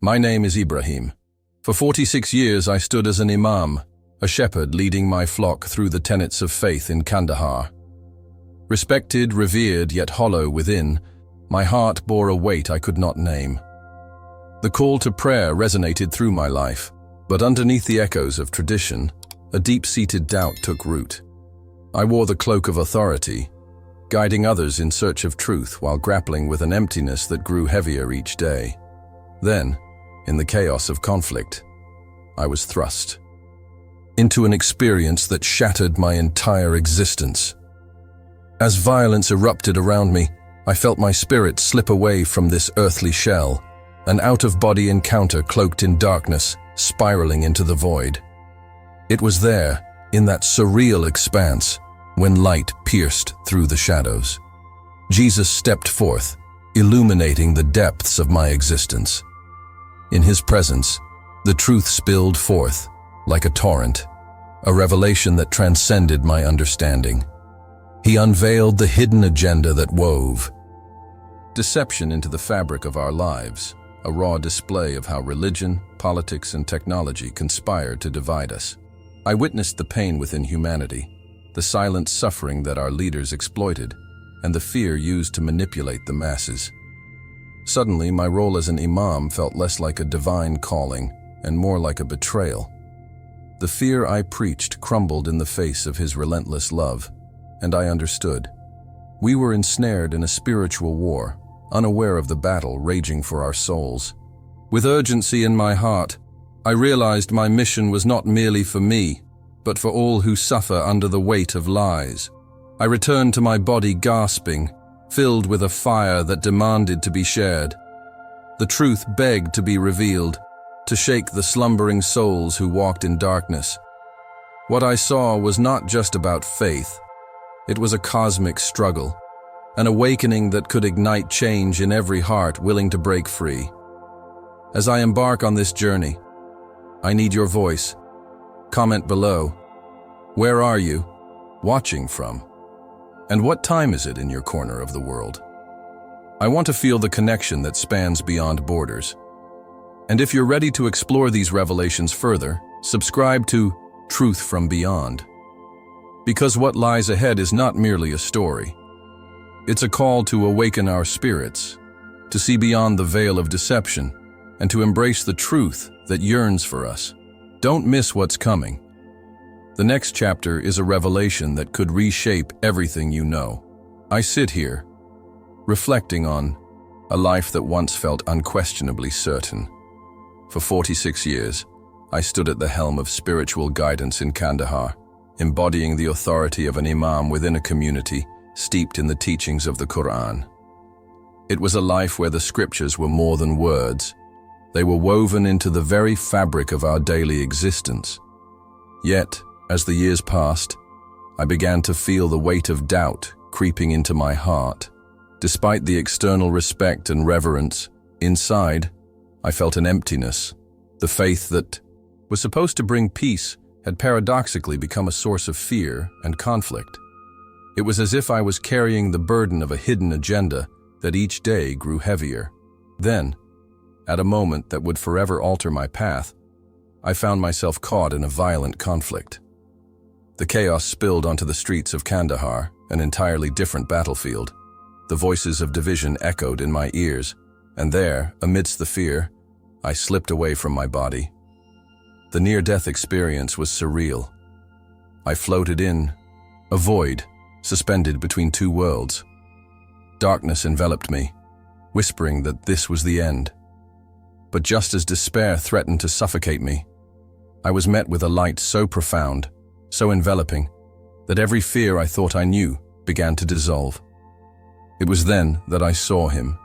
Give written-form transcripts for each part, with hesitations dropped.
My name is Ibrahim. For 46 years I stood as an Imam, a shepherd leading my flock through the tenets of faith in Kandahar. Respected, revered, yet hollow within, my heart bore a weight I could not name. The call to prayer resonated through my life, but underneath the echoes of tradition, a deep-seated doubt took root. I wore the cloak of authority, guiding others in search of truth while grappling with an emptiness that grew heavier each day. Then, in the chaos of conflict, I was thrust into an experience that shattered my entire existence. As violence erupted around me, I felt my spirit slip away from this earthly shell, an out-of-body encounter cloaked in darkness, spiraling into the void. It was there, in that surreal expanse, when light pierced through the shadows. Jesus stepped forth, illuminating the depths of my existence. In his presence, the truth spilled forth, like a torrent, a revelation that transcended my understanding. He unveiled the hidden agenda that wove deception into the fabric of our lives, a raw display of how religion, politics, and technology conspired to divide us. I witnessed the pain within humanity, the silent suffering that our leaders exploited, and the fear used to manipulate the masses. Suddenly, my role as an imam felt less like a divine calling and more like a betrayal. The fear I preached crumbled in the face of his relentless love, and I understood. We were ensnared in a spiritual war, unaware of the battle raging for our souls. With urgency in my heart, I realized my mission was not merely for me, but for all who suffer under the weight of lies. I returned to my body gasping, filled with a fire that demanded to be shared. The truth begged to be revealed, to shake the slumbering souls who walked in darkness. What I saw was not just about faith. It was a cosmic struggle, an awakening that could ignite change in every heart willing to break free. As I embark on this journey, I need your voice. Comment below. Where are you watching from? And what time is it in your corner of the world? I want to feel the connection that spans beyond borders. And if you're ready to explore these revelations further, subscribe to Truth from Beyond. Because what lies ahead is not merely a story. It's a call to awaken our spirits, to see beyond the veil of deception, and to embrace the truth that yearns for us. Don't miss what's coming. The next chapter is a revelation that could reshape everything you know. I sit here, reflecting on a life that once felt unquestionably certain. For 46 years, I stood at the helm of spiritual guidance in Kandahar, embodying the authority of an imam within a community steeped in the teachings of the Qur'an. It was a life where the scriptures were more than words. They were woven into the very fabric of our daily existence. Yet, as the years passed, I began to feel the weight of doubt creeping into my heart. Despite the external respect and reverence, inside, I felt an emptiness. The faith that was supposed to bring peace had paradoxically become a source of fear and conflict. It was as if I was carrying the burden of a hidden agenda that each day grew heavier. Then, at a moment that would forever alter my path, I found myself caught in a violent conflict. The chaos spilled onto the streets of Kandahar, an entirely different battlefield. The voices of division echoed in my ears, and there, amidst the fear, I slipped away from my body. The near-death experience was surreal. I floated in a void, suspended between two worlds. Darkness enveloped me, whispering that this was the end. But just as despair threatened to suffocate me, I was met with a light so profound, so enveloping, that every fear I thought I knew began to dissolve. It was then that I saw him,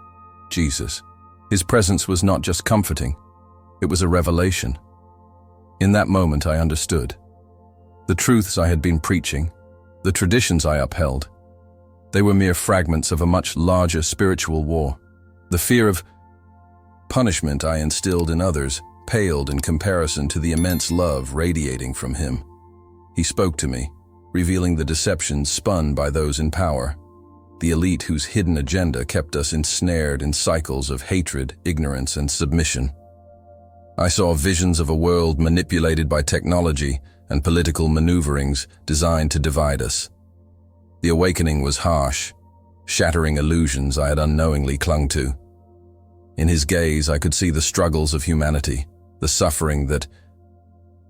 Jesus. His presence was not just comforting, it was a revelation. In that moment I understood. The truths I had been preaching, the traditions I upheld, they were mere fragments of a much larger spiritual war. The fear of punishment I instilled in others paled in comparison to the immense love radiating from him. He spoke to me, revealing the deceptions spun by those in power, the elite whose hidden agenda kept us ensnared in cycles of hatred, ignorance, and submission. I saw visions of a world manipulated by technology and political maneuverings designed to divide us. The awakening was harsh, shattering illusions I had unknowingly clung to. In his gaze, I could see the struggles of humanity, the suffering that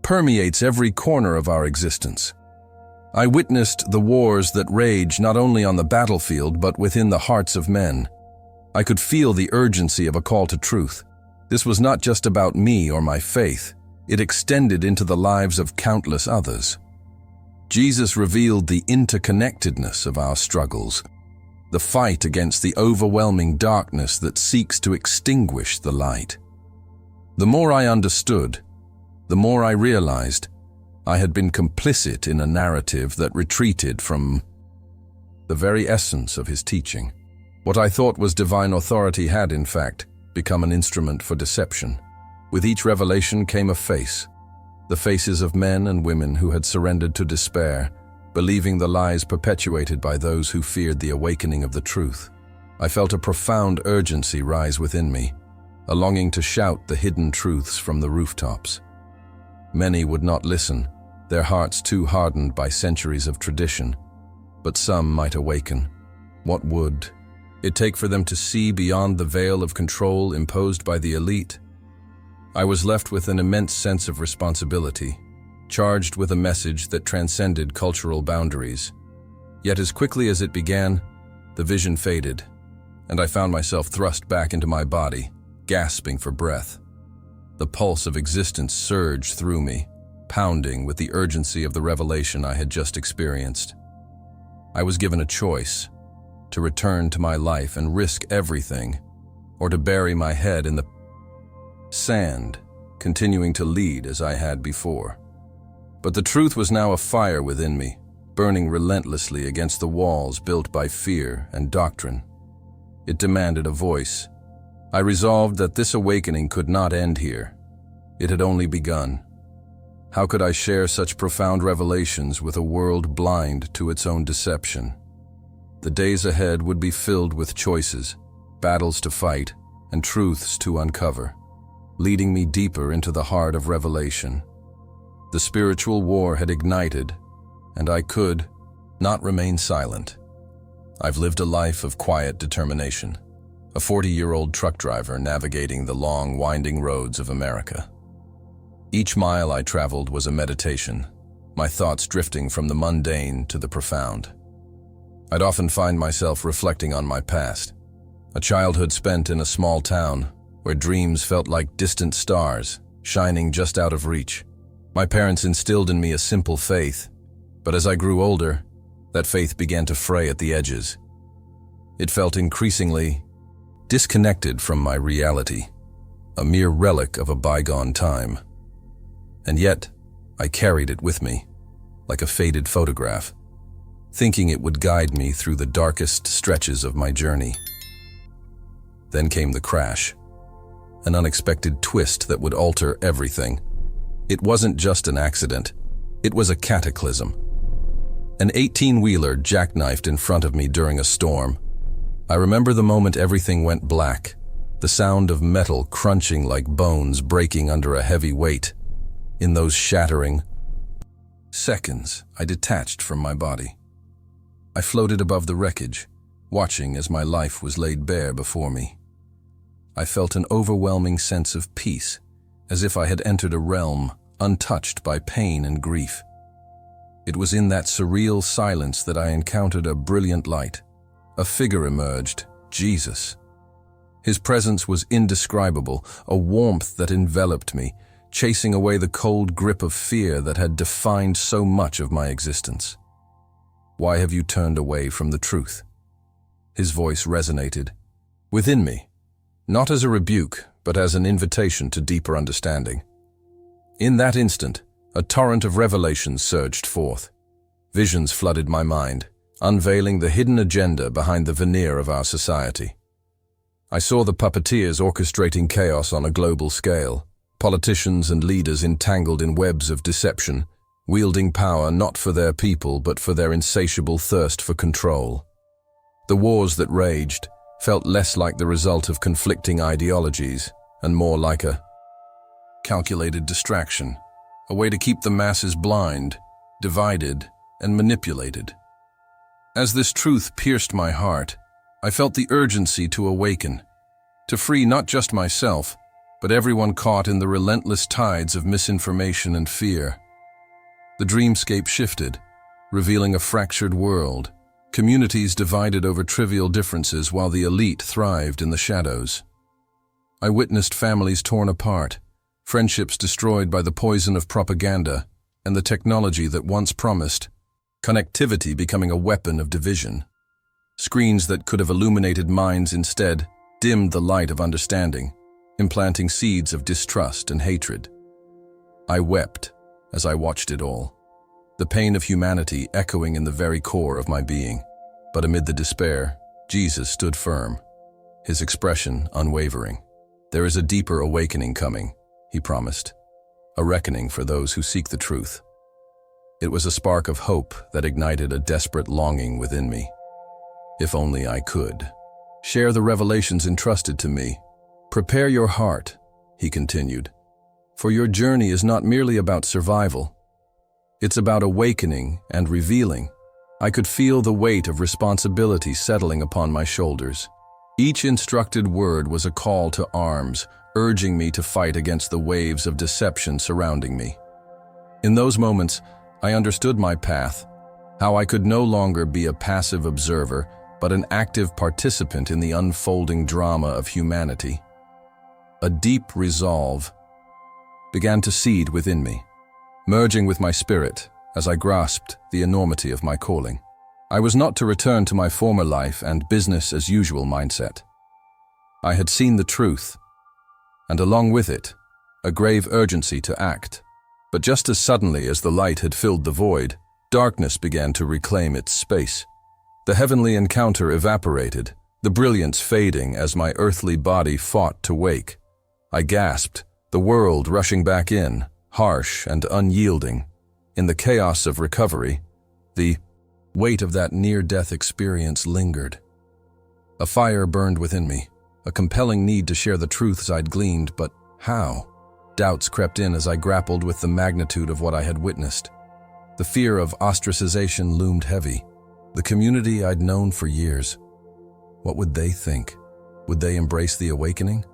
permeates every corner of our existence. I witnessed the wars that rage not only on the battlefield but within the hearts of men. I could feel the urgency of a call to truth. This was not just about me or my faith. It extended into the lives of countless others. Jesus revealed the interconnectedness of our struggles, the fight against the overwhelming darkness that seeks to extinguish the light. The more I understood, the more I realized I had been complicit in a narrative that retreated from the very essence of his teaching. What I thought was divine authority had, in fact, become an instrument for deception. With each revelation came a face, the faces of men and women who had surrendered to despair, believing the lies perpetuated by those who feared the awakening of the truth. I felt a profound urgency rise within me, a longing to shout the hidden truths from the rooftops. Many would not listen, their hearts too hardened by centuries of tradition, but some might awaken. What would it take for them to see beyond the veil of control imposed by the elite? I was left with an immense sense of responsibility, charged with a message that transcended cultural boundaries. Yet as quickly as it began, the vision faded, and I found myself thrust back into my body, gasping for breath. The pulse of existence surged through me, pounding with the urgency of the revelation I had just experienced. I was given a choice: to return to my life and risk everything, or to bury my head in the sand, continuing to lead as I had before. But the truth was now a fire within me, burning relentlessly against the walls built by fear and doctrine. It demanded a voice. I resolved that this awakening could not end here. It had only begun. How could I share such profound revelations with a world blind to its own deception? The days ahead would be filled with choices, battles to fight, and truths to uncover, leading me deeper into the heart of revelation. The spiritual war had ignited, and I could not remain silent. I've lived a life of quiet determination, a 40-year-old truck driver navigating the long, winding roads of America. Each mile I traveled was a meditation, my thoughts drifting from the mundane to the profound. I'd often find myself reflecting on my past, a childhood spent in a small town where dreams felt like distant stars, shining just out of reach. My parents instilled in me a simple faith, but as I grew older, that faith began to fray at the edges. It felt increasingly disconnected from my reality, a mere relic of a bygone time. And yet, I carried it with me, like a faded photograph, thinking it would guide me through the darkest stretches of my journey. Then came the crash, an unexpected twist that would alter everything. It wasn't just an accident, it was a cataclysm. An 18-wheeler jackknifed in front of me during a storm. I remember the moment everything went black, the sound of metal crunching like bones breaking under a heavy weight. In those shattering seconds, I detached from my body. I floated above the wreckage, watching as my life was laid bare before me. I felt an overwhelming sense of peace, as if I had entered a realm untouched by pain and grief. It was in that surreal silence that I encountered a brilliant light. A figure emerged, Jesus. His presence was indescribable, a warmth that enveloped me, chasing away the cold grip of fear that had defined so much of my existence. Why have you turned away from the truth? His voice resonated within me, not as a rebuke, but as an invitation to deeper understanding. In that instant, a torrent of revelations surged forth. Visions flooded my mind, unveiling the hidden agenda behind the veneer of our society. I saw the puppeteers orchestrating chaos on a global scale, politicians and leaders entangled in webs of deception, wielding power not for their people but for their insatiable thirst for control. The wars that raged felt less like the result of conflicting ideologies and more like a calculated distraction, a way to keep the masses blind, divided, and manipulated. As this truth pierced my heart, I felt the urgency to awaken, to free not just myself, but everyone caught in the relentless tides of misinformation and fear. The dreamscape shifted, revealing a fractured world, communities divided over trivial differences while the elite thrived in the shadows. I witnessed families torn apart, friendships destroyed by the poison of propaganda, and the technology that once promised connectivity becoming a weapon of division. Screens that could have illuminated minds instead dimmed the light of understanding, implanting seeds of distrust and hatred. I wept as I watched it all, the pain of humanity echoing in the very core of my being. But amid the despair, Jesus stood firm, his expression unwavering. "There is a deeper awakening coming," he promised, "a reckoning for those who seek the truth." It was a spark of hope that ignited a desperate longing within me. If only I could share the revelations entrusted to me. "Prepare your heart," he continued, "for your journey is not merely about survival. It's about awakening and revealing." I could feel the weight of responsibility settling upon my shoulders. Each instructed word was a call to arms, urging me to fight against the waves of deception surrounding me. In those moments, I understood my path, how I could no longer be a passive observer, but an active participant in the unfolding drama of humanity. A deep resolve began to seed within me, merging with my spirit as I grasped the enormity of my calling. I was not to return to my former life and business-as-usual mindset. I had seen the truth, and along with it, a grave urgency to act. But just as suddenly as the light had filled the void, darkness began to reclaim its space. The heavenly encounter evaporated, the brilliance fading as my earthly body fought to wake. I gasped, the world rushing back in, harsh and unyielding. In the chaos of recovery, the weight of that near-death experience lingered. A fire burned within me, a compelling need to share the truths I'd gleaned, but how? Doubts crept in as I grappled with the magnitude of what I had witnessed. The fear of ostracization loomed heavy. The community I'd known for years. What would they think? Would they embrace the awakening?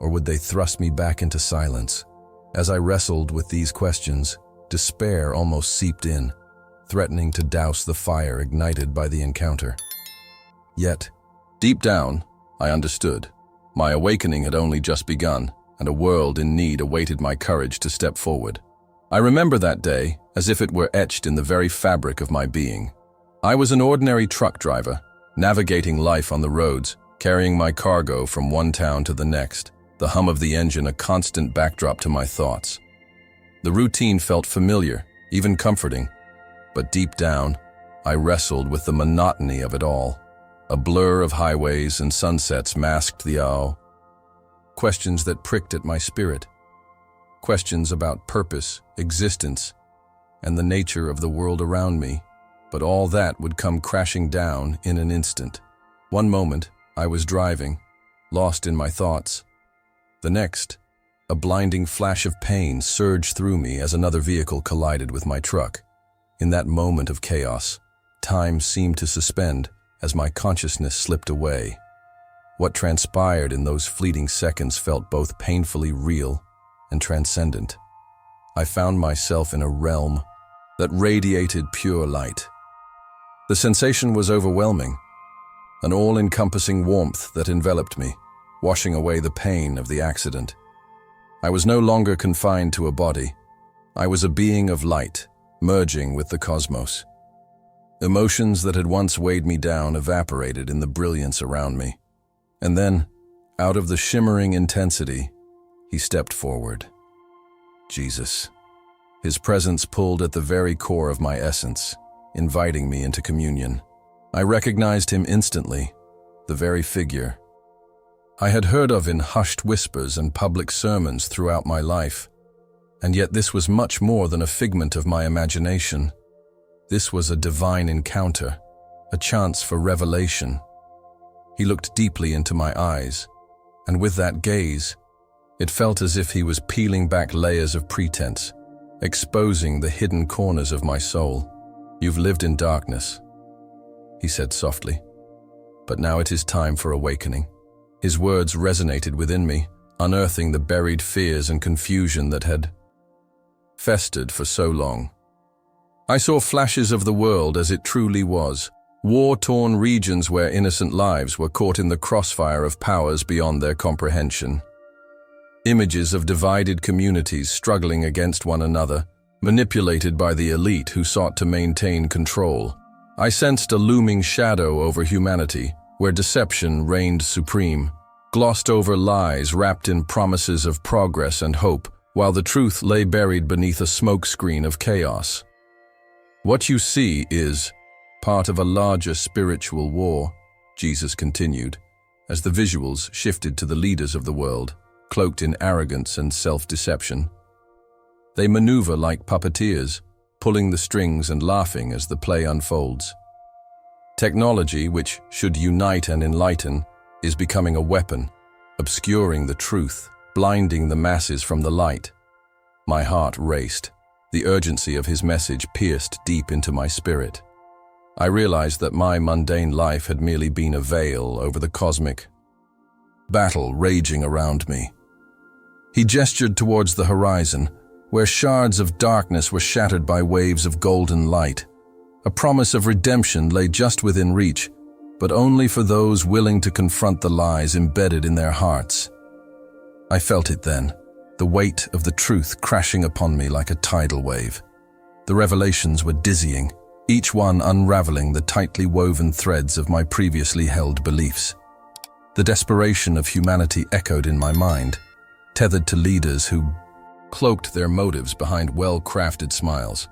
Or would they thrust me back into silence? As I wrestled with these questions, despair almost seeped in, threatening to douse the fire ignited by the encounter. Yet, deep down, I understood. My awakening had only just begun, and a world in need awaited my courage to step forward. I remember that day as if it were etched in the very fabric of my being. I was an ordinary truck driver, navigating life on the roads, carrying my cargo from one town to the next, the hum of the engine a constant backdrop to my thoughts. The routine felt familiar, even comforting, but deep down, I wrestled with the monotony of it all. A blur of highways and sunsets masked the awe. Questions that pricked at my spirit. Questions about purpose, existence, and the nature of the world around me. But all that would come crashing down in an instant. One moment, I was driving, lost in my thoughts. The next, a blinding flash of pain surged through me as another vehicle collided with my truck. In that moment of chaos, time seemed to suspend as my consciousness slipped away. What transpired in those fleeting seconds felt both painfully real and transcendent. I found myself in a realm that radiated pure light. The sensation was overwhelming, an all-encompassing warmth that enveloped me, washing away the pain of the accident. I was no longer confined to a body. I was a being of light, merging with the cosmos. Emotions that had once weighed me down evaporated in the brilliance around me. And then, out of the shimmering intensity, he stepped forward. Jesus. His presence pulled at the very core of my essence, inviting me into communion. I recognized him instantly, the very figure I had heard of in hushed whispers and public sermons throughout my life. And yet this was much more than a figment of my imagination. This was a divine encounter, a chance for revelation. He looked deeply into my eyes, and with that gaze, It felt as if he was peeling back layers of pretense, exposing the hidden corners of my soul. "You've lived in darkness," he said softly, "but now it is time for awakening." His words resonated within me, unearthing the buried fears and confusion that had festered for so long. I saw flashes of the world as it truly was, war-torn regions where innocent lives were caught in the crossfire of powers beyond their comprehension. Images of divided communities struggling against one another, manipulated by the elite who sought to maintain control. I sensed a looming shadow over humanity, where deception reigned supreme, glossed over lies wrapped in promises of progress and hope, while the truth lay buried beneath a smokescreen of chaos. "What you see is part of a larger spiritual war," Jesus continued, as the visuals shifted to the leaders of the world, cloaked in arrogance and self-deception. They maneuver like puppeteers, pulling the strings and laughing as the play unfolds. Technology, which should unite and enlighten, is becoming a weapon, obscuring the truth, blinding the masses from the light. My heart raced. The urgency of his message pierced deep into my spirit. I realized that my mundane life had merely been a veil over the cosmic battle raging around me. He gestured towards the horizon, where shards of darkness were shattered by waves of golden light. A promise of redemption lay just within reach, but only for those willing to confront the lies embedded in their hearts. I felt it then, the weight of the truth crashing upon me like a tidal wave. The revelations were dizzying, each one unraveling the tightly woven threads of my previously held beliefs. The desperation of humanity echoed in my mind, tethered to leaders who cloaked their motives behind well-crafted smiles.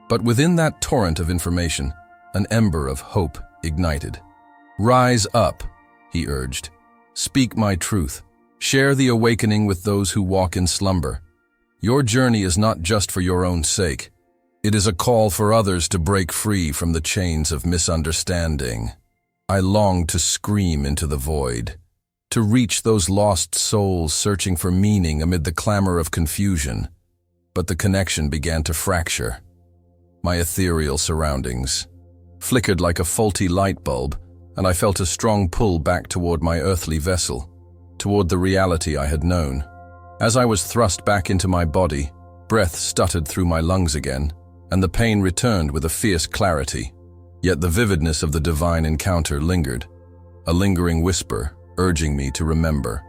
But within that torrent of information, an ember of hope ignited. "Rise up," he urged. "Speak my truth. Share the awakening with those who walk in slumber. Your journey is not just for your own sake. It is a call for others to break free from the chains of misunderstanding." I longed to scream into the void, to reach those lost souls searching for meaning amid the clamor of confusion. But the connection began to fracture. My ethereal surroundings flickered like a faulty light bulb, and I felt a strong pull back toward my earthly vessel, toward the reality I had known. As I was thrust back into my body, breath stuttered through my lungs again, and the pain returned with a fierce clarity. Yet the vividness of the divine encounter lingered, a lingering whisper urging me to remember,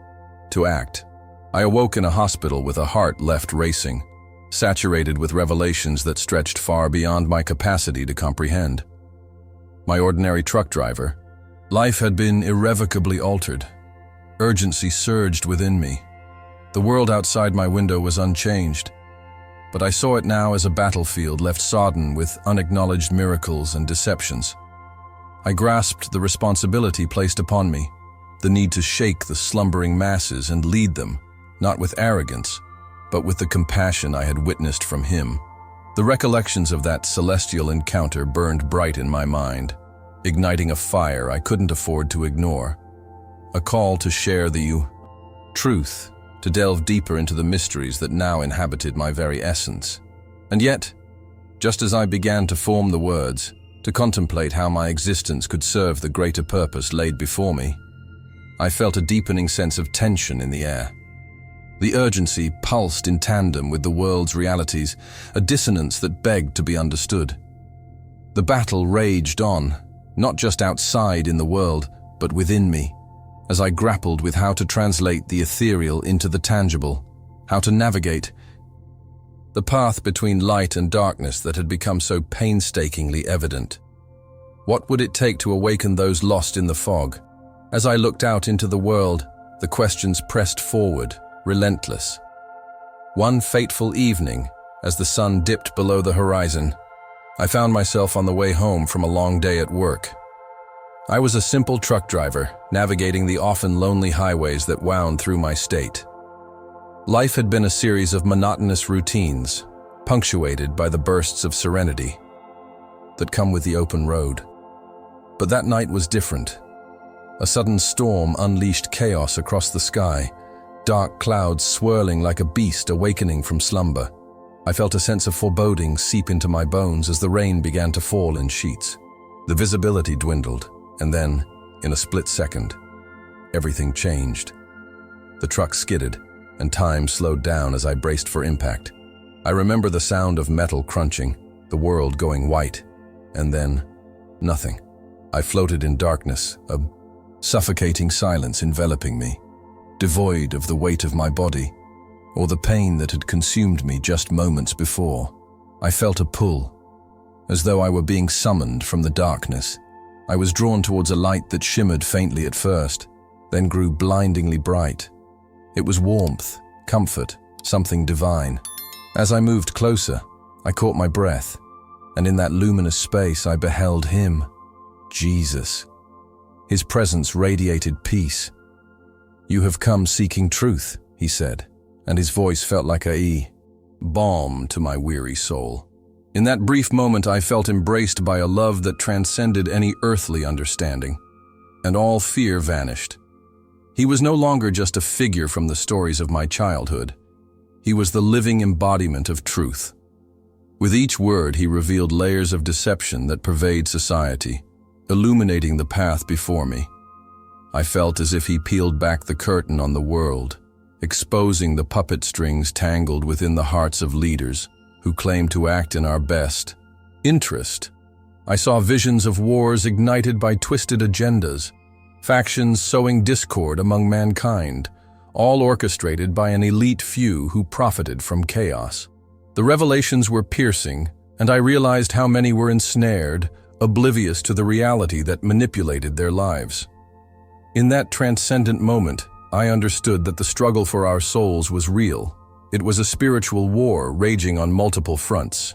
to act. I awoke in a hospital with a heart left racing, saturated with revelations that stretched far beyond my capacity to comprehend. My ordinary truck driver, life had been irrevocably altered. Urgency surged within me. The world outside my window was unchanged, but I saw it now as a battlefield left sodden with unacknowledged miracles and deceptions. I grasped the responsibility placed upon me, the need to shake the slumbering masses and lead them, not with arrogance, but with the compassion I had witnessed from him. The recollections of that celestial encounter burned bright in my mind, igniting a fire I couldn't afford to ignore. A call to share the truth, to delve deeper into the mysteries that now inhabited my very essence. And yet, just as I began to form the words, to contemplate how my existence could serve the greater purpose laid before me, I felt a deepening sense of tension in the air. The urgency pulsed in tandem with the world's realities, a dissonance that begged to be understood. The battle raged on, not just outside in the world, but within me, as I grappled with how to translate the ethereal into the tangible, how to navigate the path between light and darkness that had become so painstakingly evident. What would it take to awaken those lost in the fog? As I looked out into the world, the questions pressed forward, relentless. One fateful evening, as the sun dipped below the horizon, I found myself on the way home from a long day at work. I was a simple truck driver, navigating the often lonely highways that wound through my state. Life had been a series of monotonous routines, punctuated by the bursts of serenity that come with the open road. But that night was different. A sudden storm unleashed chaos across the sky, dark clouds swirling like a beast awakening from slumber. I felt a sense of foreboding seep into my bones as the rain began to fall in sheets. The visibility dwindled, and then, in a split second, everything changed. The truck skidded, and time slowed down as I braced for impact. I remember the sound of metal crunching, the world going white, and then nothing. I floated in darkness, a suffocating silence enveloping me, devoid of the weight of my body or the pain that had consumed me just moments before. I felt a pull, as though I were being summoned from the darkness. I was drawn towards a light that shimmered faintly at first, then grew blindingly bright. It was warmth, comfort, something divine. As I moved closer, I caught my breath, and in that luminous space I beheld him, Jesus. His presence radiated peace. "You have come seeking truth," he said, and his voice felt like balm to my weary soul. In that brief moment, I felt embraced by a love that transcended any earthly understanding, and all fear vanished. He was no longer just a figure from the stories of my childhood. He was the living embodiment of truth. With each word, he revealed layers of deception that pervade society, illuminating the path before me. I felt as if he peeled back the curtain on the world, exposing the puppet strings tangled within the hearts of leaders who claim to act in our best interest. I saw visions of wars ignited by twisted agendas, factions sowing discord among mankind, all orchestrated by an elite few who profited from chaos. The revelations were piercing, and I realized how many were ensnared, oblivious to the reality that manipulated their lives. In that transcendent moment, I understood that the struggle for our souls was real. It was a spiritual war raging on multiple fronts.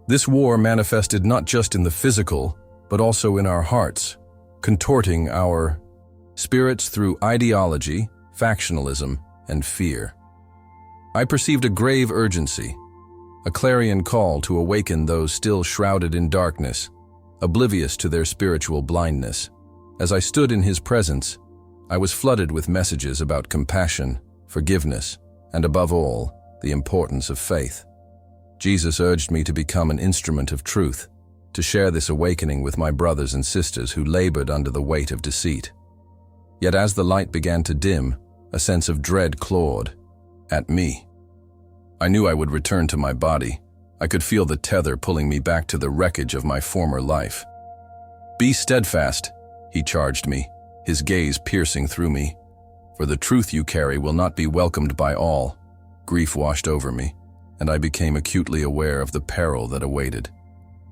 This war manifested not just in the physical, but also in our hearts, contorting our spirits through ideology, factionalism, and fear. I perceived a grave urgency, a clarion call to awaken those still shrouded in darkness, oblivious to their spiritual blindness. As I stood in his presence, I was flooded with messages about compassion, forgiveness, and above all, the importance of faith. Jesus urged me to become an instrument of truth, to share this awakening with my brothers and sisters who labored under the weight of deceit. Yet as the light began to dim, a sense of dread clawed at me. I knew I would return to my body. I could feel the tether pulling me back to the wreckage of my former life. "Be steadfast," he charged me, his gaze piercing through me. "For the truth you carry will not be welcomed by all." Grief washed over me, and I became acutely aware of the peril that awaited.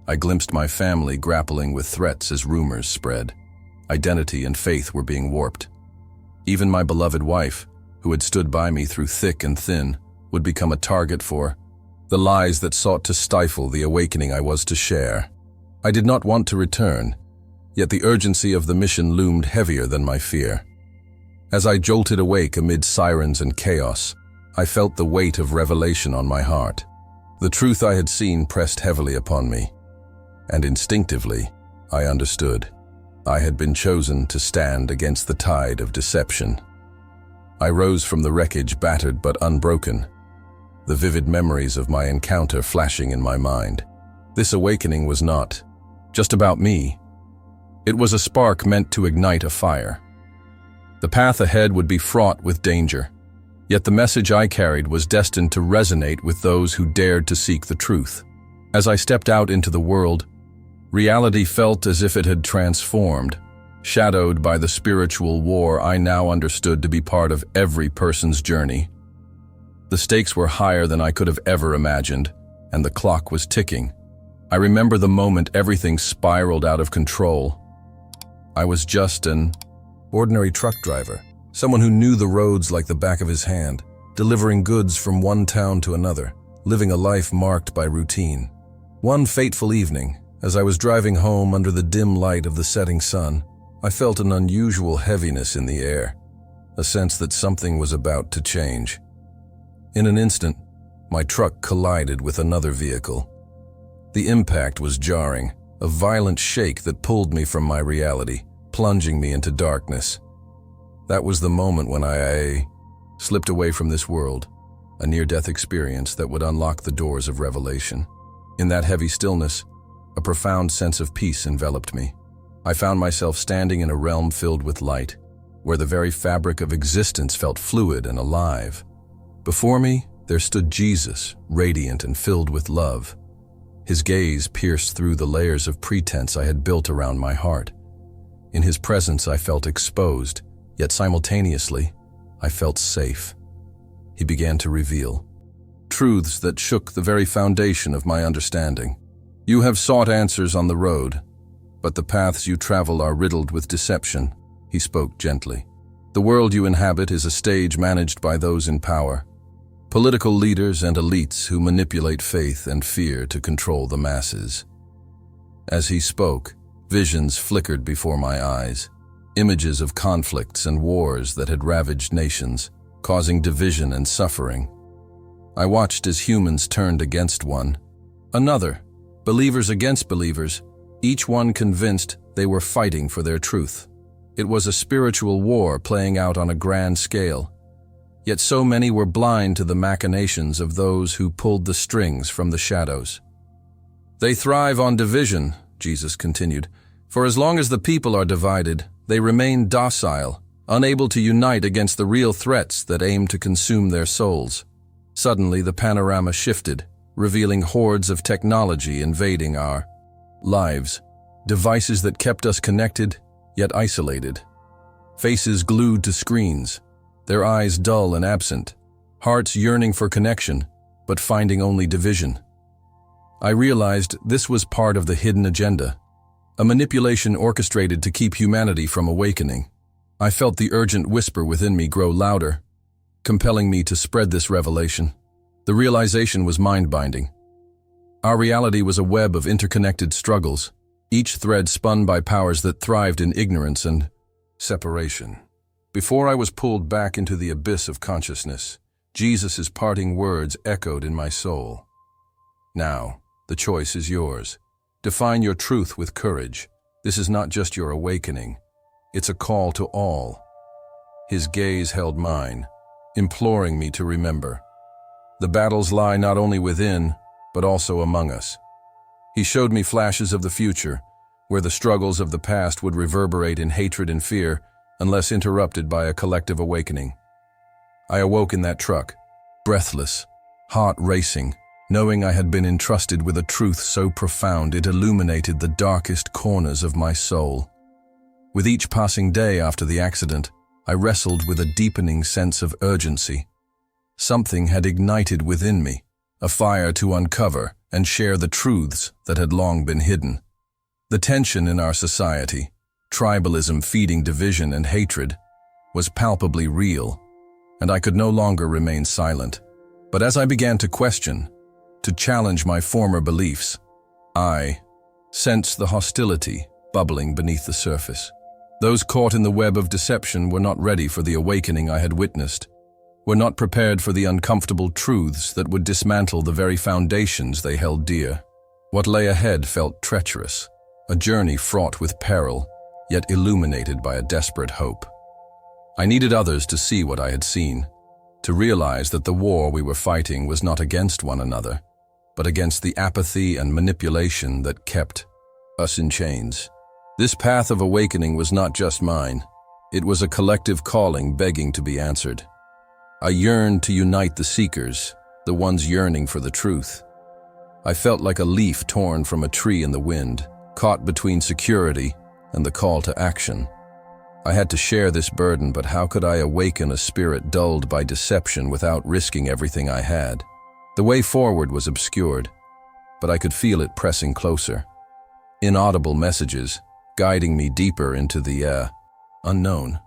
I glimpsed my family grappling with threats as rumors spread. Identity and faith were being warped. Even my beloved wife, who had stood by me through thick and thin, would become a target for the lies that sought to stifle the awakening I was to share. I did not want to return, yet the urgency of the mission loomed heavier than my fear. As I jolted awake amid sirens and chaos, I felt the weight of revelation on my heart. The truth I had seen pressed heavily upon me, and instinctively, I understood. I had been chosen to stand against the tide of deception. I rose from the wreckage battered but unbroken, the vivid memories of my encounter flashing in my mind. This awakening was not just about me. It was a spark meant to ignite a fire. The path ahead would be fraught with danger, yet the message I carried was destined to resonate with those who dared to seek the truth. As I stepped out into the world, reality felt as if it had transformed, shadowed by the spiritual war I now understood to be part of every person's journey. The stakes were higher than I could have ever imagined, and the clock was ticking. I remember the moment everything spiraled out of control. I was just an ordinary truck driver, someone who knew the roads like the back of his hand, delivering goods from one town to another, living a life marked by routine. One fateful evening, as I was driving home under the dim light of the setting sun, I felt an unusual heaviness in the air, a sense that something was about to change. In an instant, my truck collided with another vehicle. The impact was jarring, a violent shake that pulled me from my reality, plunging me into darkness. That was the moment when I slipped away from this world, a near-death experience that would unlock the doors of revelation. In that heavy stillness, a profound sense of peace enveloped me. I found myself standing in a realm filled with light, where the very fabric of existence felt fluid and alive. Before me, there stood Jesus, radiant and filled with love. His gaze pierced through the layers of pretense I had built around my heart. In his presence, I felt exposed, yet simultaneously, I felt safe. He began to reveal truths that shook the very foundation of my understanding. You have sought answers on the road, but the paths you travel are riddled with deception, he spoke gently. The world you inhabit is a stage managed by those in power, political leaders and elites who manipulate faith and fear to control the masses. As he spoke, visions flickered before my eyes, images of conflicts and wars that had ravaged nations, causing division and suffering. I watched as humans turned against one another, believers against believers, each one convinced they were fighting for their truth. It was a spiritual war playing out on a grand scale. Yet so many were blind to the machinations of those who pulled the strings from the shadows. They thrive on division, Jesus continued, for as long as the people are divided, they remain docile, unable to unite against the real threats that aim to consume their souls. Suddenly, the panorama shifted, revealing hordes of technology invading our lives, devices that kept us connected, yet isolated. Faces glued to screens, their eyes dull and absent, hearts yearning for connection, but finding only division. I realized this was part of the hidden agenda, a manipulation orchestrated to keep humanity from awakening. I felt the urgent whisper within me grow louder, compelling me to spread this revelation. The realization was mind-binding. Our reality was a web of interconnected struggles, each thread spun by powers that thrived in ignorance and separation. Before I was pulled back into the abyss of consciousness, Jesus' parting words echoed in my soul. Now, the choice is yours. Define your truth with courage. This is not just your awakening. It's a call to all. His gaze held mine, imploring me to remember. The battles lie not only within, but also among us. He showed me flashes of the future, where the struggles of the past would reverberate in hatred and fear unless interrupted by a collective awakening. I awoke in that truck, breathless, heart racing, knowing I had been entrusted with a truth so profound it illuminated the darkest corners of my soul. With each passing day after the accident, I wrestled with a deepening sense of urgency. Something had ignited within me, a fire to uncover and share the truths that had long been hidden. The tension in our society, tribalism feeding division and hatred, was palpably real, and I could no longer remain silent. But as I began to question, to challenge my former beliefs, I sensed the hostility bubbling beneath the surface. Those caught in the web of deception were not ready for the awakening I had witnessed, were not prepared for the uncomfortable truths that would dismantle the very foundations they held dear. What lay ahead felt treacherous, a journey fraught with peril, yet illuminated by a desperate hope. I needed others to see what I had seen, to realize that the war we were fighting was not against one another, but against the apathy and manipulation that kept us in chains. This path of awakening was not just mine. It was a collective calling begging to be answered. I yearned to unite the seekers, the ones yearning for the truth. I felt like a leaf torn from a tree in the wind, caught between security and the call to action. I had to share this burden, but how could I awaken a spirit dulled by deception without risking everything I had? The way forward was obscured, but I could feel it pressing closer. Inaudible messages, guiding me deeper into the unknown.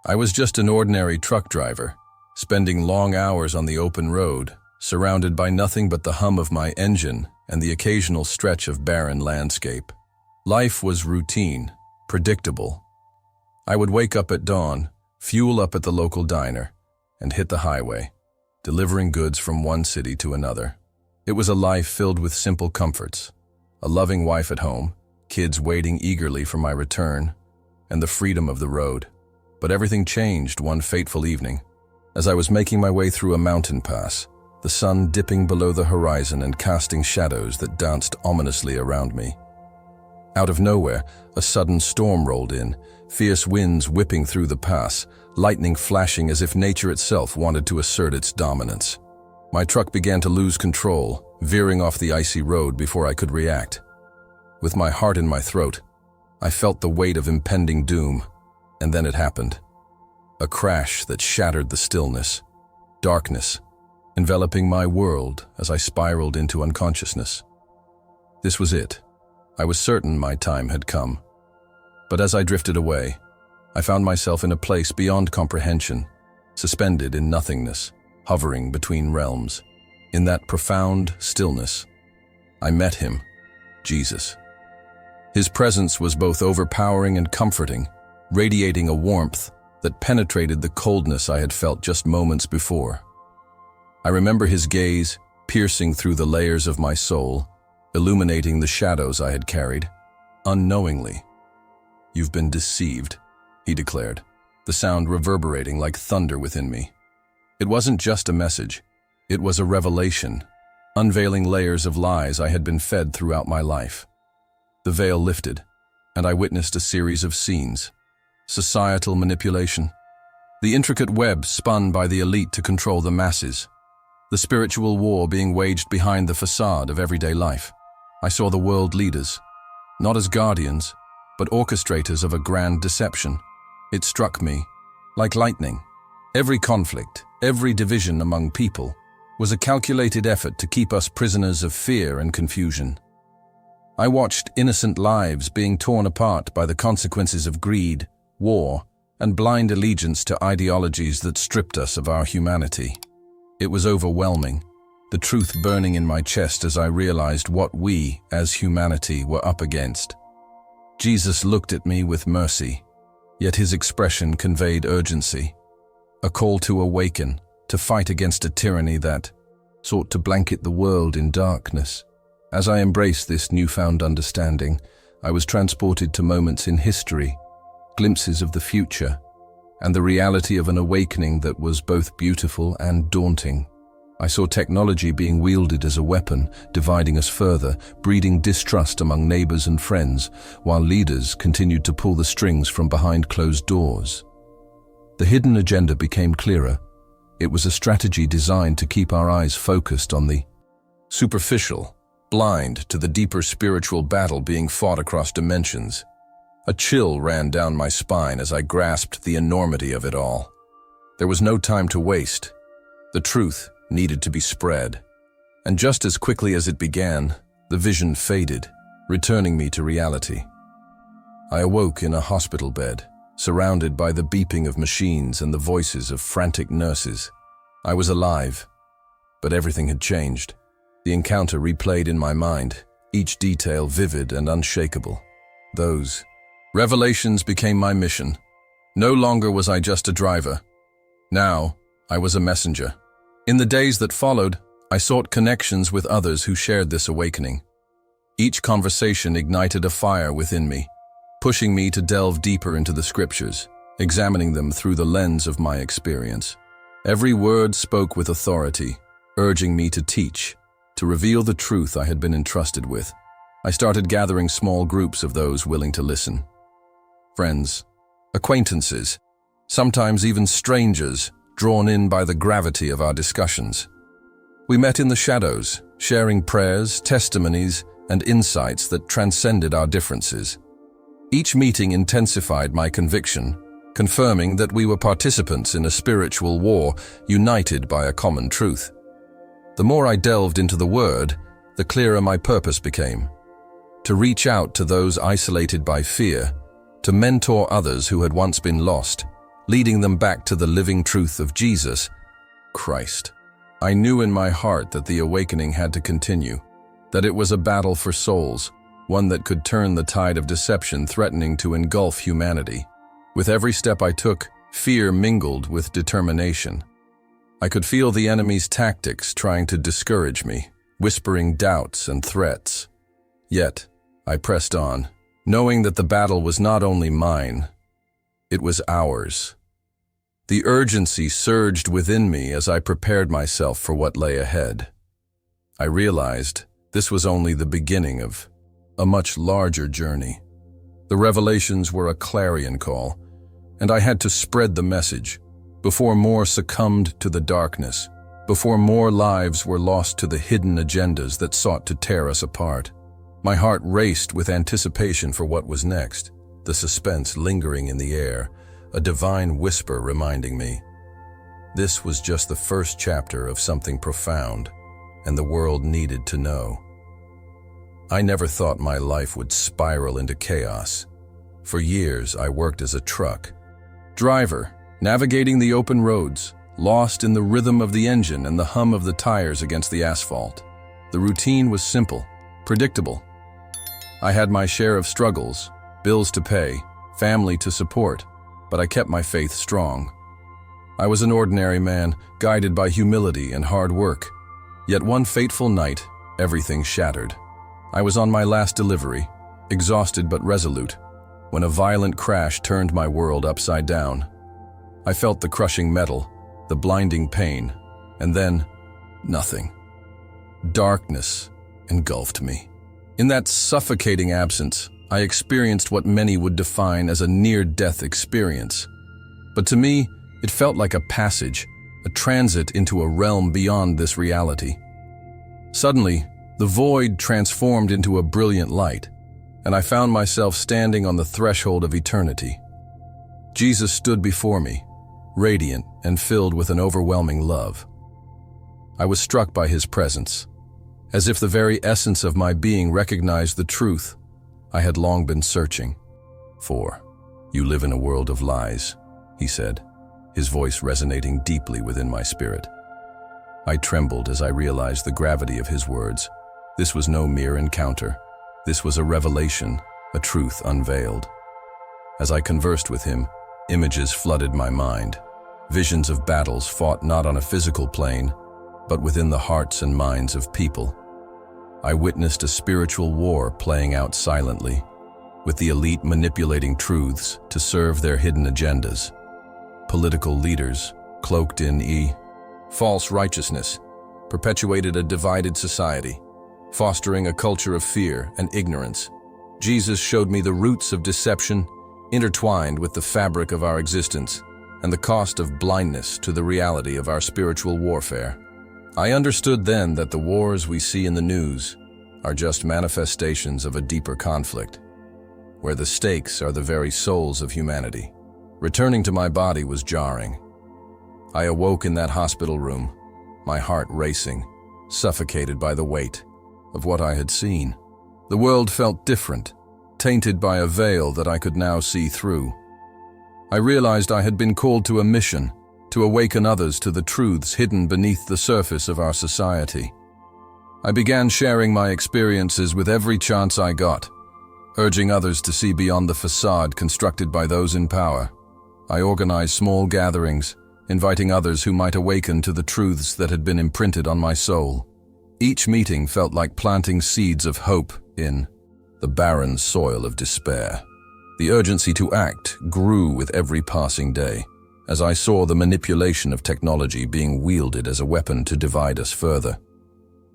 I was just an ordinary truck driver, spending long hours on the open road, surrounded by nothing but the hum of my engine and the occasional stretch of barren landscape. Life was routine, predictable. I would wake up at dawn, fuel up at the local diner, and hit the highway, delivering goods from one city to another. It was a life filled with simple comforts, a loving wife at home, kids waiting eagerly for my return, and the freedom of the road. But everything changed one fateful evening. As I was making my way through a mountain pass, the sun dipping below the horizon and casting shadows that danced ominously around me. Out of nowhere, a sudden storm rolled in, fierce winds whipping through the pass, lightning flashing as if nature itself wanted to assert its dominance. My truck began to lose control, veering off the icy road before I could react. With my heart in my throat, I felt the weight of impending doom, and then it happened. A crash that shattered the stillness. Darkness, enveloping my world as I spiraled into unconsciousness. This was it. I was certain my time had come. But as I drifted away, I found myself in a place beyond comprehension, suspended in nothingness, hovering between realms. In that profound stillness, I met him, Jesus. His presence was both overpowering and comforting, radiating a warmth that penetrated the coldness I had felt just moments before. I remember his gaze piercing through the layers of my soul, illuminating the shadows I had carried. Unknowingly, "You've been deceived," he declared, the sound reverberating like thunder within me. It wasn't just a message, it was a revelation, unveiling layers of lies I had been fed throughout my life. The veil lifted, and I witnessed a series of scenes. Societal manipulation, the intricate web spun by the elite to control the masses, the spiritual war being waged behind the facade of everyday life. I saw the world leaders, not as guardians, but orchestrators of a grand deception. It struck me like lightning. Every conflict, every division among people, was a calculated effort to keep us prisoners of fear and confusion. I watched innocent lives being torn apart by the consequences of greed, war, and blind allegiance to ideologies that stripped us of our humanity. It was overwhelming, the truth burning in my chest as I realized what we, as humanity, were up against. Jesus looked at me with mercy, yet his expression conveyed urgency. A call to awaken, to fight against a tyranny that sought to blanket the world in darkness. As I embraced this newfound understanding, I was transported to moments in history, glimpses of the future, and the reality of an awakening that was both beautiful and daunting. I saw technology being wielded as a weapon, dividing us further, breeding distrust among neighbors and friends, while leaders continued to pull the strings from behind closed doors. The hidden agenda became clearer. It was a strategy designed to keep our eyes focused on the superficial, blind to the deeper spiritual battle being fought across dimensions. A chill ran down my spine as I grasped the enormity of it all. There was no time to waste. The truth needed to be spread. And just as quickly as it began, the vision faded, returning me to reality. I awoke in a hospital bed, surrounded by the beeping of machines and the voices of frantic nurses. I was alive, but everything had changed. The encounter replayed in my mind, each detail vivid and unshakable. Those revelations became my mission. No longer was I just a driver. Now, I was a messenger. In the days that followed, I sought connections with others who shared this awakening. Each conversation ignited a fire within me, pushing me to delve deeper into the scriptures, examining them through the lens of my experience. Every word spoke with authority, urging me to teach, to reveal the truth I had been entrusted with. I started gathering small groups of those willing to listen. Friends, acquaintances, sometimes even strangers, drawn in by the gravity of our discussions. We met in the shadows, sharing prayers, testimonies, and insights that transcended our differences. Each meeting intensified my conviction, confirming that we were participants in a spiritual war united by a common truth. The more I delved into the Word, the clearer my purpose became. To reach out to those isolated by fear, to mentor others who had once been lost, leading them back to the living truth of Jesus, Christ. I knew in my heart that the awakening had to continue, that it was a battle for souls, one that could turn the tide of deception threatening to engulf humanity. With every step I took, fear mingled with determination. I could feel the enemy's tactics trying to discourage me, whispering doubts and threats. Yet, I pressed on, knowing that the battle was not only mine, it was ours. The urgency surged within me as I prepared myself for what lay ahead. I realized this was only the beginning of a much larger journey. The revelations were a clarion call, and I had to spread the message before more succumbed to the darkness, before more lives were lost to the hidden agendas that sought to tear us apart. My heart raced with anticipation for what was next, the suspense lingering in the air, a divine whisper reminding me. This was just the first chapter of something profound, and the world needed to know. I never thought my life would spiral into chaos. For years, I worked as a truck driver, navigating the open roads, lost in the rhythm of the engine and the hum of the tires against the asphalt. The routine was simple, predictable. I had my share of struggles, bills to pay, family to support, but I kept my faith strong. I was an ordinary man, guided by humility and hard work. Yet one fateful night, everything shattered. I was on my last delivery, exhausted but resolute, when a violent crash turned my world upside down. I felt the crushing metal, the blinding pain, and then nothing. Darkness engulfed me. In that suffocating absence, I experienced what many would define as a near-death experience. But to me, it felt like a passage, a transit into a realm beyond this reality. Suddenly, the void transformed into a brilliant light, and I found myself standing on the threshold of eternity. Jesus stood before me, radiant and filled with an overwhelming love. I was struck by his presence, as if the very essence of my being recognized the truth I had long been searching for. "You live in a world of lies," he said, his voice resonating deeply within my spirit. I trembled as I realized the gravity of his words. This was no mere encounter. This was a revelation, a truth unveiled. As I conversed with him, images flooded my mind, visions of battles fought not on a physical plane, but within the hearts and minds of people. I witnessed a spiritual war playing out silently, with the elite manipulating truths to serve their hidden agendas. Political leaders, cloaked in false righteousness, perpetuated a divided society, fostering a culture of fear and ignorance. Jesus showed me the roots of deception intertwined with the fabric of our existence and the cost of blindness to the reality of our spiritual warfare. I understood then that the wars we see in the news are just manifestations of a deeper conflict, where the stakes are the very souls of humanity. Returning to my body was jarring. I awoke in that hospital room, my heart racing, suffocated by the weight of what I had seen. The world felt different, tainted by a veil that I could now see through. I realized I had been called to a mission, to awaken others to the truths hidden beneath the surface of our society. I began sharing my experiences with every chance I got, urging others to see beyond the facade constructed by those in power. I organized small gatherings, inviting others who might awaken to the truths that had been imprinted on my soul. Each meeting felt like planting seeds of hope in the barren soil of despair. The urgency to act grew with every passing day, as I saw the manipulation of technology being wielded as a weapon to divide us further.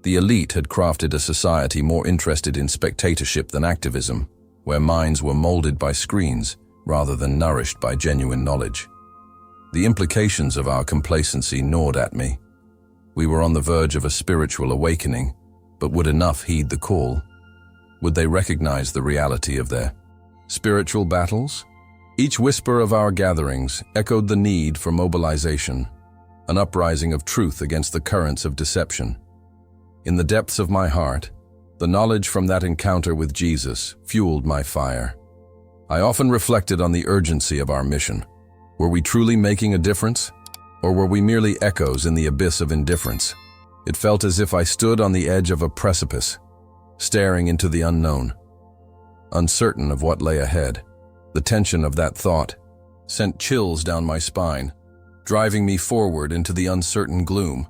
The elite had crafted a society more interested in spectatorship than activism, where minds were molded by screens rather than nourished by genuine knowledge. The implications of our complacency gnawed at me. We were on the verge of a spiritual awakening, but would enough heed the call? Would they recognize the reality of their spiritual battles? Each whisper of our gatherings echoed the need for mobilization, an uprising of truth against the currents of deception. In the depths of my heart, the knowledge from that encounter with Jesus fueled my fire. I often reflected on the urgency of our mission. Were we truly making a difference? Or were we merely echoes in the abyss of indifference? It felt as if I stood on the edge of a precipice, staring into the unknown, uncertain of what lay ahead. The tension of that thought sent chills down my spine, driving me forward into the uncertain gloom,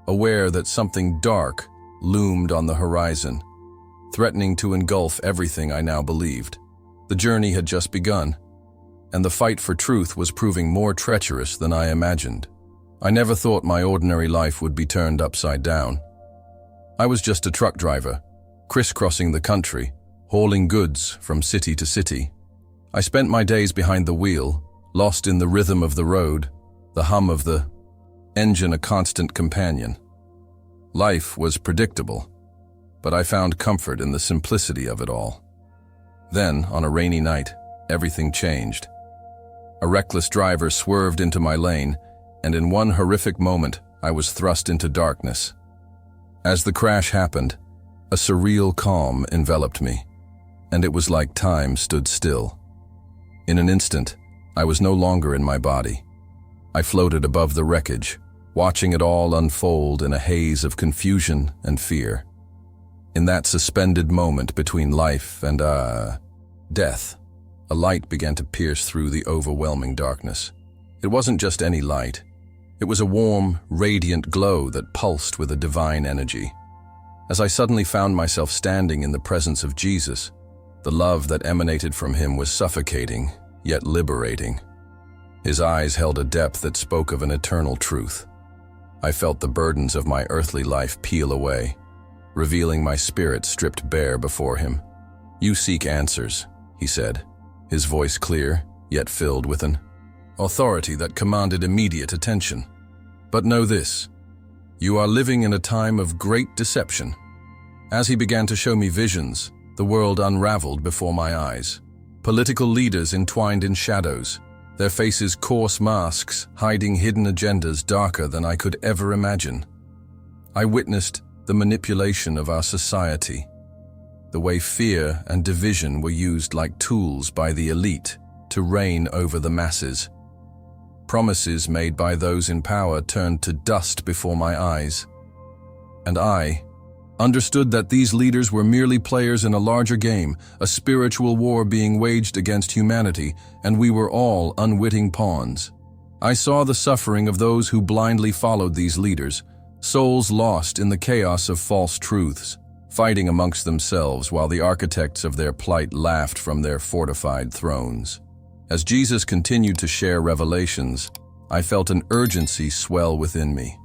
aware that something dark loomed on the horizon, threatening to engulf everything I now believed. The journey had just begun, and the fight for truth was proving more treacherous than I imagined. I never thought my ordinary life would be turned upside down. I was just a truck driver, crisscrossing the country, hauling goods from city to city. I spent my days behind the wheel, lost in the rhythm of the road, the hum of the engine a constant companion. Life was predictable, but I found comfort in the simplicity of it all. Then, on a rainy night, everything changed. A reckless driver swerved into my lane, and in one horrific moment, I was thrust into darkness. As the crash happened, a surreal calm enveloped me, and it was like time stood still. In an instant, I was no longer in my body. I floated above the wreckage, watching it all unfold in a haze of confusion and fear. In that suspended moment between life and, death, a light began to pierce through the overwhelming darkness. It wasn't just any light. It was a warm, radiant glow that pulsed with a divine energy. As I suddenly found myself standing in the presence of Jesus, the love that emanated from him was suffocating, yet liberating. His eyes held a depth that spoke of an eternal truth. I felt the burdens of my earthly life peel away, revealing my spirit stripped bare before him. "You seek answers," he said, his voice clear, yet filled with an authority that commanded immediate attention. "But know this, you are living in a time of great deception." As he began to show me visions, the world unraveled before my eyes. Political leaders entwined in shadows, their faces coarse masks hiding hidden agendas darker than I could ever imagine. I witnessed the manipulation of our society, the way fear and division were used like tools by the elite to reign over the masses. Promises made by those in power turned to dust before my eyes. And I understood that these leaders were merely players in a larger game, a spiritual war being waged against humanity, and we were all unwitting pawns. I saw the suffering of those who blindly followed these leaders, souls lost in the chaos of false truths, fighting amongst themselves while the architects of their plight laughed from their fortified thrones. As Jesus continued to share revelations, I felt an urgency swell within me.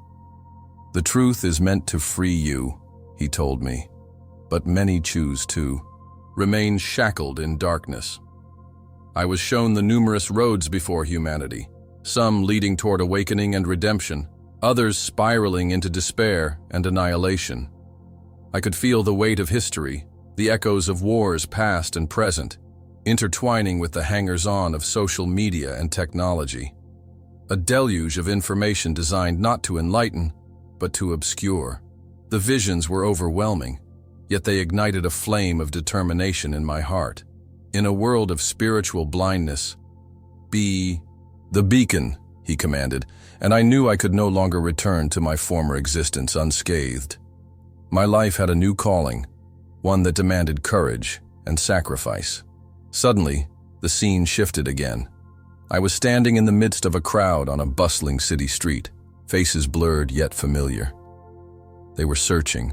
"The truth is meant to free you," he told me, "but many choose to remain shackled in darkness." I was shown the numerous roads before humanity, some leading toward awakening and redemption, others spiraling into despair and annihilation. I could feel the weight of history, the echoes of wars past and present, intertwining with the hangers-on of social media and technology. A deluge of information designed not to enlighten, but to obscure. The visions were overwhelming, yet they ignited a flame of determination in my heart. In a world of spiritual blindness, "Be the beacon," he commanded, and I knew I could no longer return to my former existence unscathed. My life had a new calling, one that demanded courage and sacrifice. Suddenly, the scene shifted again. I was standing in the midst of a crowd on a bustling city street, faces blurred yet familiar. They were searching,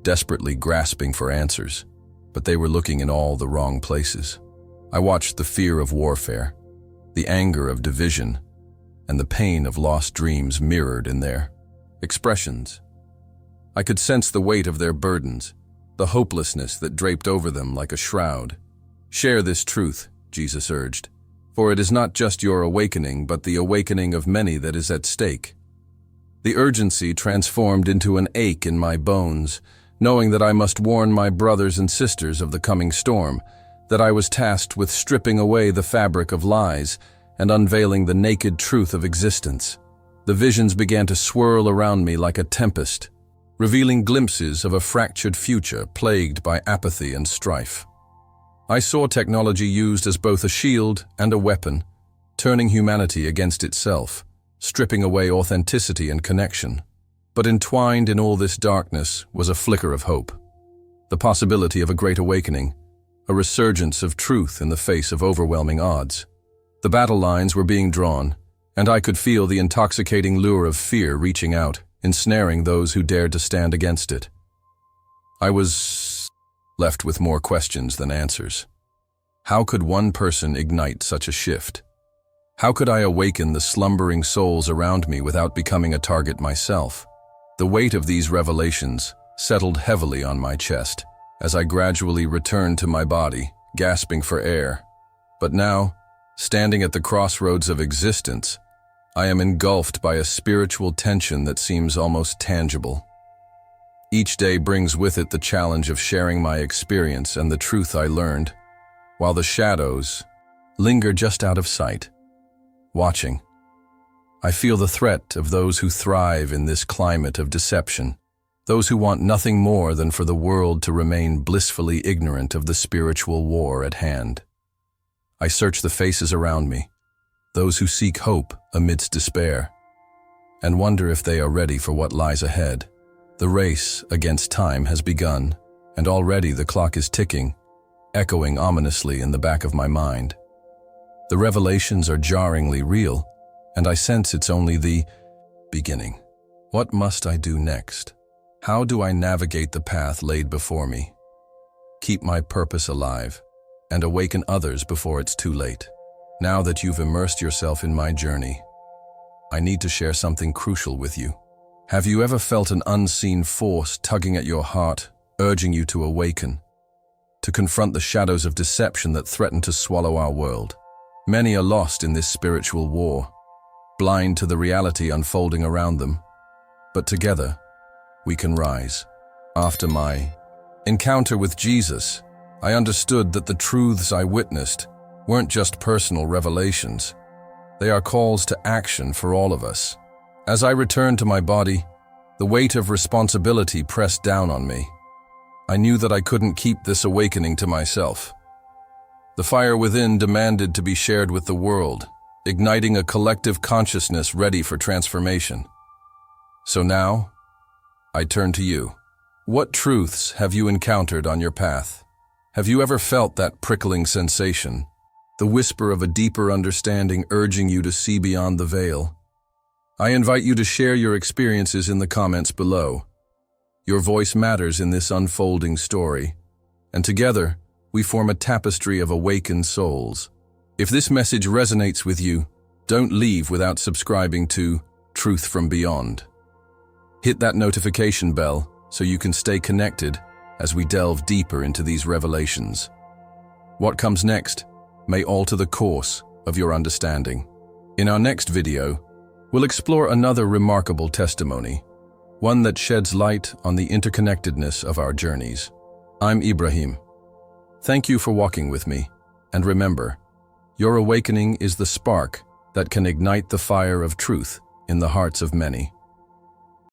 desperately grasping for answers, but they were looking in all the wrong places. I watched the fear of warfare, the anger of division, and the pain of lost dreams mirrored in their expressions. I could sense the weight of their burdens, the hopelessness that draped over them like a shroud. "Share this truth," Jesus urged, "for it is not just your awakening, but the awakening of many that is at stake." The urgency transformed into an ache in my bones, knowing that I must warn my brothers and sisters of the coming storm, that I was tasked with stripping away the fabric of lies and unveiling the naked truth of existence. The visions began to swirl around me like a tempest, revealing glimpses of a fractured future plagued by apathy and strife. I saw technology used as both a shield and a weapon, turning humanity against itself, stripping away authenticity and connection. But entwined in all this darkness was a flicker of hope, the possibility of a great awakening, a resurgence of truth in the face of overwhelming odds. The battle lines were being drawn, and I could feel the intoxicating lure of fear reaching out, ensnaring those who dared to stand against it. I was left with more questions than answers. How could one person ignite such a shift? How could I awaken the slumbering souls around me without becoming a target myself? The weight of these revelations settled heavily on my chest as I gradually returned to my body, gasping for air. But now, standing at the crossroads of existence, I am engulfed by a spiritual tension that seems almost tangible. Each day brings with it the challenge of sharing my experience and the truth I learned, while the shadows linger just out of sight, watching. I feel the threat of those who thrive in this climate of deception, those who want nothing more than for the world to remain blissfully ignorant of the spiritual war at hand. I search the faces around me, those who seek hope amidst despair, and wonder if they are ready for what lies ahead. The race against time has begun, and already the clock is ticking, echoing ominously in the back of my mind. The revelations are jarringly real, and I sense it's only the beginning. What must I do next? How do I navigate the path laid before me? Keep my purpose alive, and awaken others before it's too late. Now that you've immersed yourself in my journey, I need to share something crucial with you. Have you ever felt an unseen force tugging at your heart, urging you to awaken, to confront the shadows of deception that threaten to swallow our world? Many are lost in this spiritual war, blind to the reality unfolding around them. But together, we can rise. After my encounter with Jesus, I understood that the truths I witnessed weren't just personal revelations. They are calls to action for all of us. As I returned to my body, the weight of responsibility pressed down on me. I knew that I couldn't keep this awakening to myself. The fire within demanded to be shared with the world, igniting a collective consciousness ready for transformation. So now, I turn to you. What truths have you encountered on your path? Have you ever felt that prickling sensation, the whisper of a deeper understanding urging you to see beyond the veil? I invite you to share your experiences in the comments below. Your voice matters in this unfolding story, and together, we form a tapestry of awakened souls. If this message resonates with you, don't leave without subscribing to Truth from Beyond. Hit that notification bell so you can stay connected as we delve deeper into these revelations. What comes next may alter the course of your understanding. In our next video, we'll explore another remarkable testimony, one that sheds light on the interconnectedness of our journeys. I'm Ibrahim. Thank you for walking with me, and remember, your awakening is the spark that can ignite the fire of truth in the hearts of many.